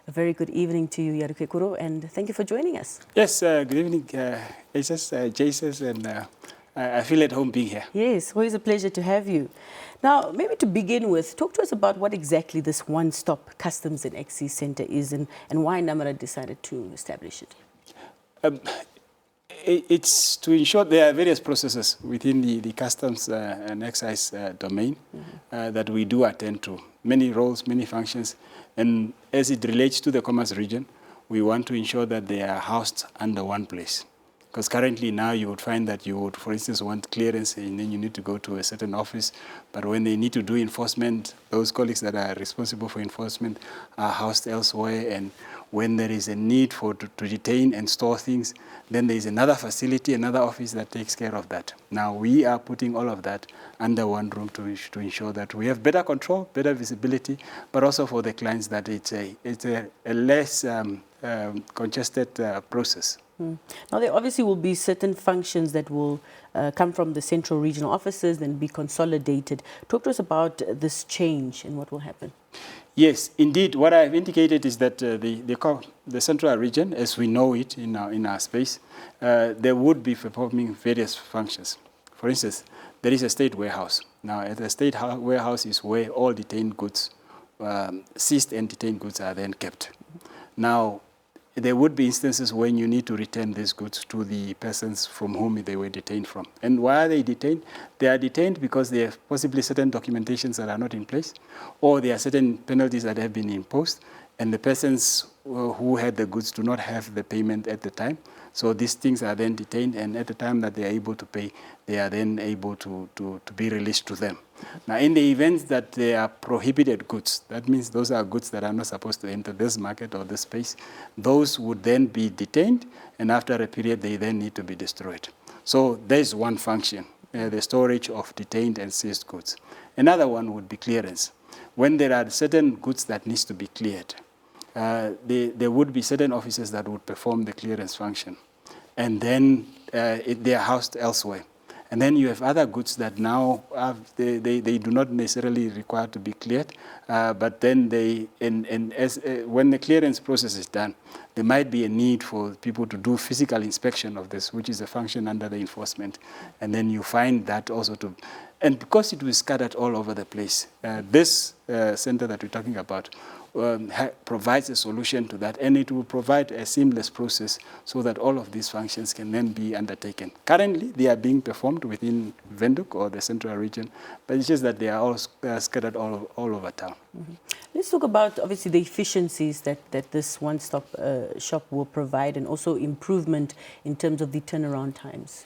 A very good evening to you, Yarukeekuro, and thank you for joining us. Yes, good evening, Jason, and I feel at home being here. Yes, always a pleasure to have you. Now, maybe to begin with, talk to us about what exactly this one-stop customs and excise center is and why NamRA decided to establish it. It's to ensure there are various processes within the customs and excise domain that we do attend to. Many roles, many functions, and as it relates to the commerce region, we want to ensure that they are housed under one place. Because currently now you would find that you would, for instance, want clearance and then you need to go to a certain office. But when they need to do enforcement, those colleagues that are responsible for enforcement are housed elsewhere. And when there is a need to detain and store things, then there is another facility, another office that takes care of that. Now we are putting all of that under one room to ensure that we have better control, better visibility, but also for the clients that it's a less congested process. Now, there obviously will be certain functions that will come from the central regional offices and be consolidated. Talk to us about this change and what will happen. Yes, indeed. What I've indicated is that the central region, as we know it in our space, there would be performing various functions. For instance, there is a state warehouse. Now, at the state warehouse is where all detained goods, seized and detained goods are then kept. Now, there would be instances when you need to return these goods to the persons from whom they were detained from. And why are they detained? They are detained because there are possibly certain documentations that are not in place, or there are certain penalties that have been imposed, and the persons who had the goods do not have the payment at the time. So these things are then detained, and at the time that they are able to pay, they are then able to be released to them. Now, in the event that they are prohibited goods, that means those are goods that are not supposed to enter this market or this space, those would then be detained, and after a period, they then need to be destroyed. So there's one function, the storage of detained and seized goods. Another one would be clearance. When there are certain goods that needs to be cleared, there would be certain officers that would perform the clearance function, and then they are housed elsewhere. And then you have other goods that now they do not necessarily require to be cleared, but then when the clearance process is done, there might be a need for people to do physical inspection of this, which is a function under the enforcement. And then you find that also and because it was scattered all over the place, this center that we're talking about provides a solution to that, and it will provide a seamless process so that all of these functions can then be undertaken. Currently, they are being performed within Windhoek or the central region, but it's just that they are all scattered all over town. Let's talk about, obviously, the efficiencies that this one-stop shop will provide, and also improvement in terms of the turnaround times.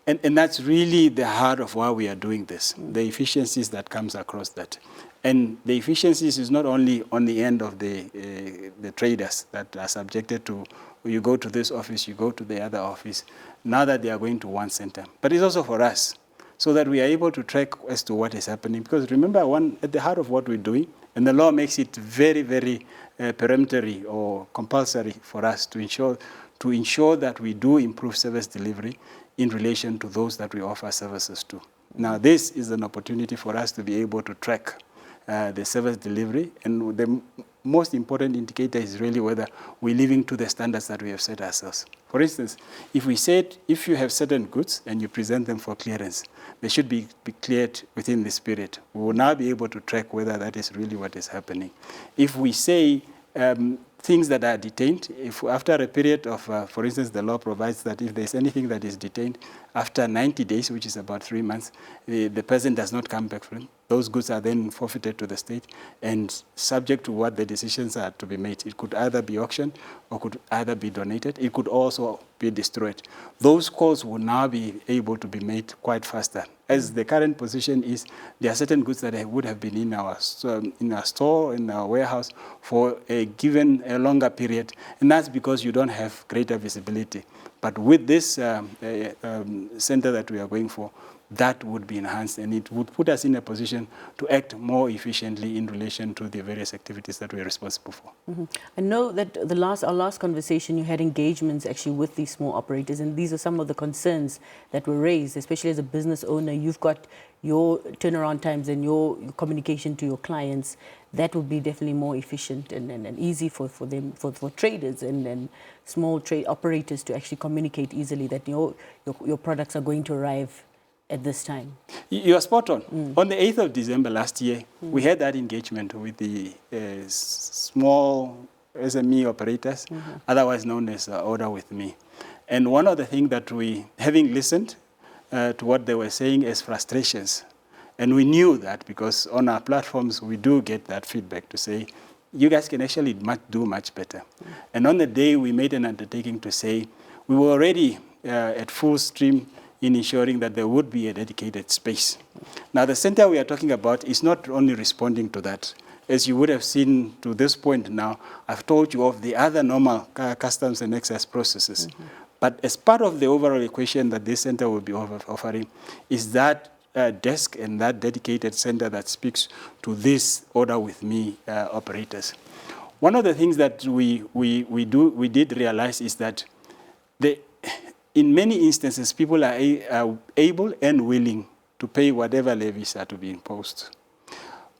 And that's really the heart of why we are doing this, the efficiencies that comes across that. And the efficiencies is not only on the end of the traders that are subjected to, you go to this office, you go to the other office, now that they are going to one center. But it's also for us, so that we are able to track as to what is happening. Because remember, at the heart of what we're doing, and the law makes it very, very peremptory or compulsory for us to ensure that we do improve service delivery in relation to those that we offer services to. Now, this is an opportunity for us to be able to track the service delivery, and the most important indicator is really whether we're living to the standards that we have set ourselves. For instance, if you have certain goods and you present them for clearance, they should be cleared within this period. We will now be able to track whether that is really what is happening. If we say things that are detained, if after a period of, for instance, the law provides that if there's anything that is detained after 90 days, which is about 3 months, the person does not come back from it, those goods are then forfeited to the state and subject to what the decisions are to be made. It could either be auctioned or could either be donated. It could also be destroyed. Those calls will now be able to be made quite faster. As the current position is, there are certain goods that would have been in our store, in our warehouse for a longer period, and that's because you don't have greater visibility. But with this center that we are going for, that would be enhanced, and it would put us in a position to act more efficiently in relation to the various activities that we are responsible for. I know that our last conversation, you had engagements actually with these small operators, and these are some of the concerns that were raised, especially as a business owner. You've got your turnaround times and your communication to your clients. That would be definitely more efficient and easy for them, for traders and small trade operators to actually communicate easily that your products are going to arrive at this time. You are spot on. On the 8th of December last year, we had that engagement with the small SME operators, otherwise known as Order With Me. And one of the things that we, having listened to what they were saying as frustrations, and we knew that because on our platforms we do get that feedback to say, you guys can actually do much better. And on the day we made an undertaking to say, we were already at full stream in ensuring that there would be a dedicated space. Now, the center we are talking about is not only responding to that. As you would have seen to this point now, I've told you of the other normal customs and excise processes. But as part of the overall equation that this center will be offering is that desk and that dedicated center that speaks to this Order With Me operators. One of the things that we did realize is that in many instances, people are able and willing to pay whatever levies are to be imposed.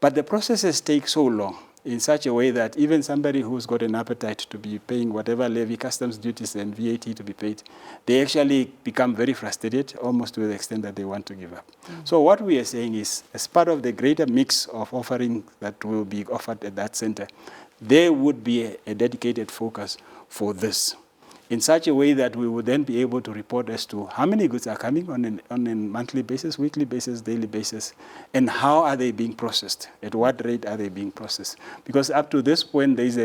But the processes take so long in such a way that even somebody who's got an appetite to be paying whatever levy, customs duties and VAT to be paid, they actually become very frustrated, almost to the extent that they want to give up. So what we are saying is, as part of the greater mix of offering that will be offered at that center, there would be a dedicated focus for this, in such a way that we would then be able to report as to how many goods are coming on a monthly basis, weekly basis, daily basis, and how are they being processed, at what rate are they being processed. Because up to this point, there's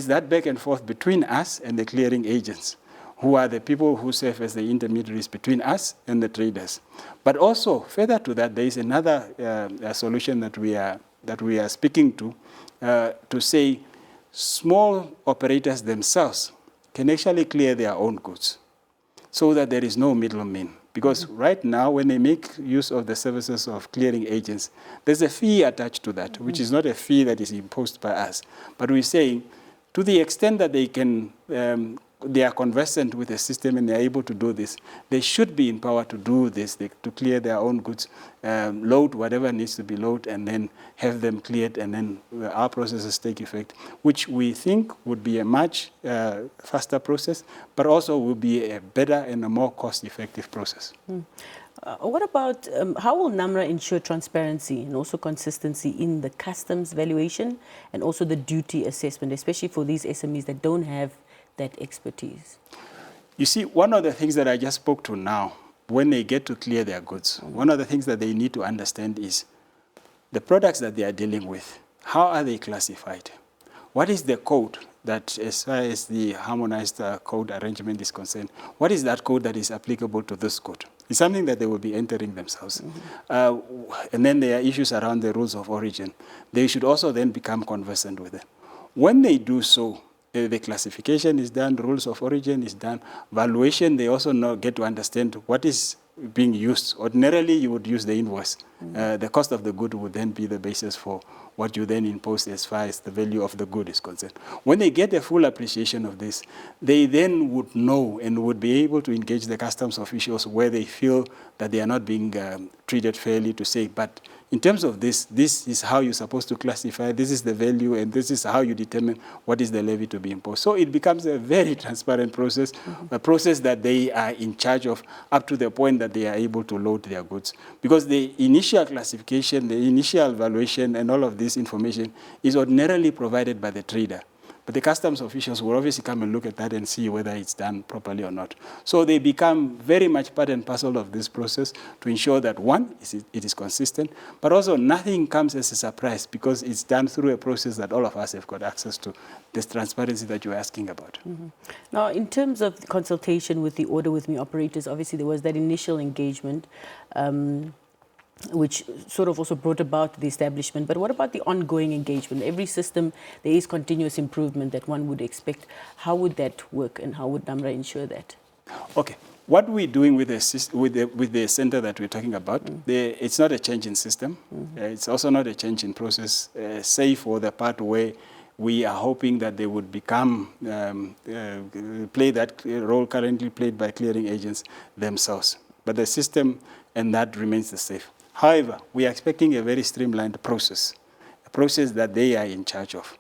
that back and forth between us and the clearing agents, who are the people who serve as the intermediaries between us and the traders. But also, further to that, there is another solution that we are speaking to say small operators themselves can actually clear their own goods so that there is no middleman. Because right now, when they make use of the services of clearing agents, there's a fee attached to that, which is not a fee that is imposed by us. But we're saying, to the extent that they are conversant with the system and they're able to do this, they should be empowered to do this, to clear their own goods, load whatever needs to be loaded, and then have them cleared, and then our processes take effect, which we think would be a much faster process, but also will be a better and a more cost-effective process. What about, how will NamRA ensure transparency and also consistency in the customs valuation and also the duty assessment, especially for these SMEs that don't have that expertise? You see, one of the things that I just spoke to now, when they get to clear their goods, one of the things that they need to understand is the products that they are dealing with, how are they classified? What is the code that, as far as the harmonized code arrangement is concerned, what is that code that is applicable to this good? It's something that they will be entering themselves. And then there are issues around the rules of origin. They should also then become conversant with it. When they do so, the classification is done, rules of origin is done, valuation, they also get to understand what is being used. Ordinarily, you would use the invoice. The cost of the good would then be the basis for what you then impose as far as the value of the good is concerned. When they get a full appreciation of this, they then would know and would be able to engage the customs officials where they feel that they are not being treated fairly, to say, but in terms of this is how you're supposed to classify, this is the value, and this is how you determine what is the levy to be imposed. So it becomes a very transparent process, a process that they are in charge of up to the point that they are able to load their goods. Because the initial classification, the initial valuation, and all of this information is ordinarily provided by the trader. But the customs officials will obviously come and look at that and see whether it's done properly or not. So they become very much part and parcel of this process to ensure that, one, it is consistent, but also nothing comes as a surprise because it's done through a process that all of us have got access to, this transparency that you're asking about. Now, in terms of the consultation with the Order With Me operators, obviously there was that initial engagement, which sort of also brought about the establishment. But what about the ongoing engagement? Every system, there is continuous improvement that one would expect. How would that work, and how would NamRA ensure that? Okay. What we're doing with the center that we're talking about, it's not a change in system. It's also not a change in process, save for the part where we are hoping that they would become, play that role currently played by clearing agents themselves. But the system and that remains the same. However, we are expecting a very streamlined process, a process that they are in charge of.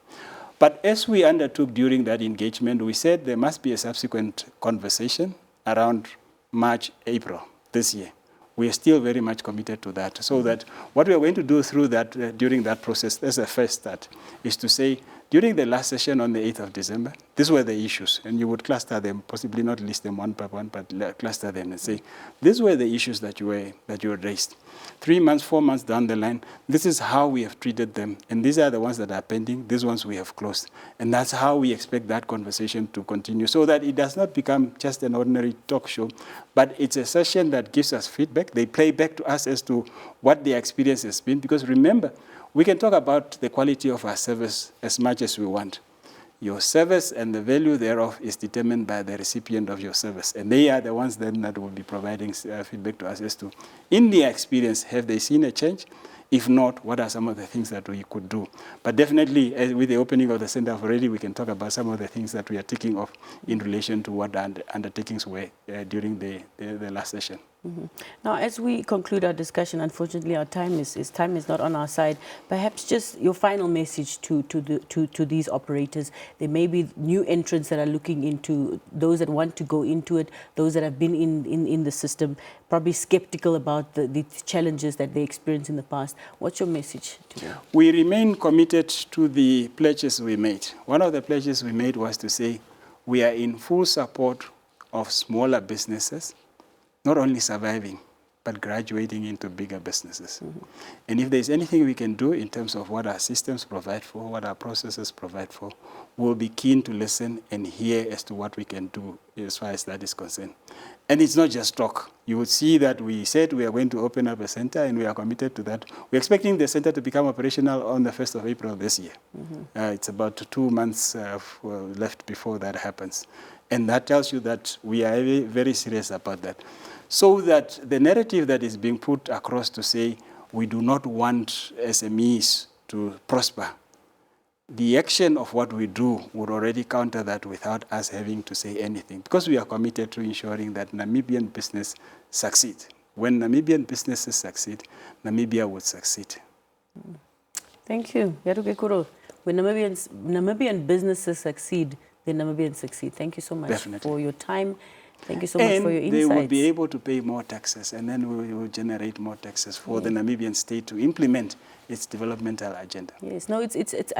But as we undertook during that engagement, we said there must be a subsequent conversation around March, April this year. We are still very much committed to that. So that what we are going to do through that, during that process, as a first start, is to say, during the last session on the 8th of December, these were the issues, and you would cluster them, possibly not list them one by one, but cluster them and say, these were the issues that you raised. 3 months, 4 months down the line, this is how we have treated them, and these are the ones that are pending, these ones we have closed. And that's how we expect that conversation to continue, so that it does not become just an ordinary talk show, but it's a session that gives us feedback. They play back to us as to what their experience has been, because remember, we can talk about the quality of our service as much as we want. Your service and the value thereof is determined by the recipient of your service. And they are the ones then that will be providing feedback to us as to, in their experience, have they seen a change? If not, what are some of the things that we could do? But definitely, with the opening of the center already, we can talk about some of the things that we are taking off in relation to what the undertakings were during the last session. Now, as we conclude our discussion, unfortunately, our time is not on our side. Perhaps just your final message to these operators. There may be new entrants that are looking into, those that want to go into it, those that have been in the system, probably skeptical about the challenges that they experienced in the past. What's your message to them? We remain committed to the pledges we made. One of the pledges we made was to say we are in full support of smaller businesses, not only surviving, but graduating into bigger businesses. And if there's anything we can do in terms of what our systems provide for, what our processes provide for, we'll be keen to listen and hear as to what we can do as far as that is concerned. And it's not just talk. You would see that we said we are going to open up a center, and we are committed to that. We're expecting the center to become operational on the 1st of April this year. It's about 2 months left before that happens. And that tells you that we are very, very serious about that. So that the narrative that is being put across to say we do not want SMEs to prosper, the action of what we do would already counter that without us having to say anything, because we are committed to ensuring that Namibian business succeed. When Namibian businesses succeed, Namibia would succeed. Thank you, Yarukeekuro. When Namibian businesses succeed, then Namibians succeed. Thank you so much for your time. Thank you so much for your insights. They will be able to pay more taxes, and then we will generate more taxes for the Namibian state to implement its developmental agenda. Yes, no, I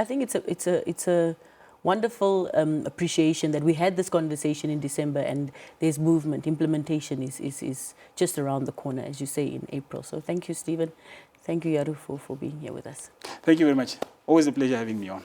think it's a wonderful appreciation that we had this conversation in December, and there's movement. Implementation is just around the corner, as you say, in April. So thank you, Stephen. Thank you, Yaru, for being here with us. Thank you very much. Always a pleasure having me on.